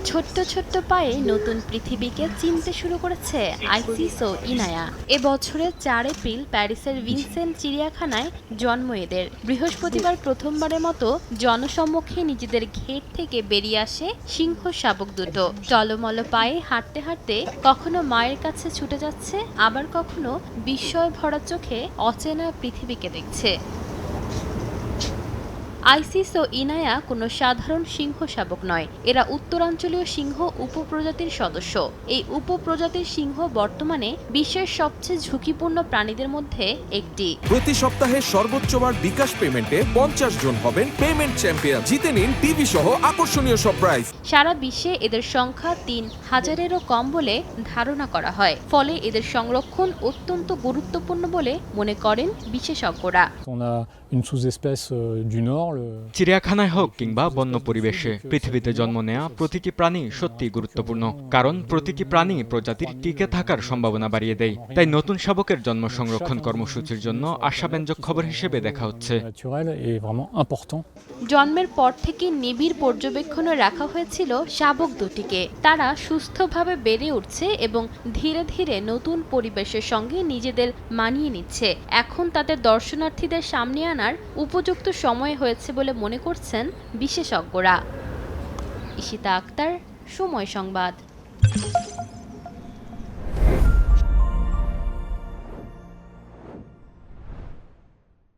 ছোট্ট ছোট্ট পায়ে নতুন পৃথিবীকে চিনতে শুরু করেছে আইসিস ও ইনায়া। এবছরের ৪ এপ্রিল প্যারিসের ভিনসেন্ট চিড়িয়াখানায় জন্ম এদের। বৃহস্পতিবার প্রথমবারের মতো জনসম্মুখে নিজেদের ঘের থেকে বেরিয়ে আসে সিংহ শাবক দুটো। টলমল পায়ে হাঁটতে হাঁটতে কখনো মায়ের কাছে ছুটে যাচ্ছে, আবার কখনো বিস্ময় ভরা চোখে অচেনা পৃথিবীকে দেখছে। আইসিস ও ইনায়া কোনো সাধারণ সিংহ শাবক নয়, এরা উত্তরাঞ্চলীয় সিংহ উপপ্রজাতির সদস্য। এই উপপ্রজাতির সিংহ বর্তমানে বিশ্বের সবচেয়ে ঝুঁকিপূর্ণ প্রাণীদের মধ্যে একটি। প্রতি সপ্তাহে সর্বোচ্চবার বিকাশ পেমেন্টে 50 জন হবেন পেমেন্ট চ্যাম্পিয়ন। জিতে নিন টিভি সহ আকর্ষণীয় সব প্রাইজ। সারা বিশ্বে এদের সংখ্যা ৩,০০০-এরও কম বলে ধারণা করা হয়, ফলে এদের সংরক্ষণ অত্যন্ত গুরুত্বপূর্ণ বলে মনে করেন বিশেষজ্ঞরা। চিড়িয়াখানায় হোক কিংবা বন্য পরিবেশে পৃথিবীতে জন্ম নেওয়া প্রতিটি প্রাণী সত্যিই গুরুত্বপূর্ণ, কারণ প্রতিটি প্রাণী প্রজাতির টিকে থাকার সম্ভাবনা বাড়িয়ে দেয়। তাই নতুন শাবকের জন্ম সংরক্ষণ কর্মসূচির জন্য আশাব্যঞ্জক খবর হিসেবে দেখা হচ্ছে। জন্মের পর থেকে নিবিড় পর্যবেক্ষণে রাখা হয়েছিল শাবক দুটিকে। তারা সুস্থভাবে বেড়ে উঠছে এবং ধীরে ধীরে নতুন পরিবেশের সঙ্গে নিজেদের মানিয়ে নিচ্ছে। এখন তাদের দর্শনার্থীদের সামনে আনার উপযুক্ত সময় হয়েছে বলে মনে করছেন বিশেষজ্ঞরা। ঈশিতা আক্তার, সময় সংবাদ।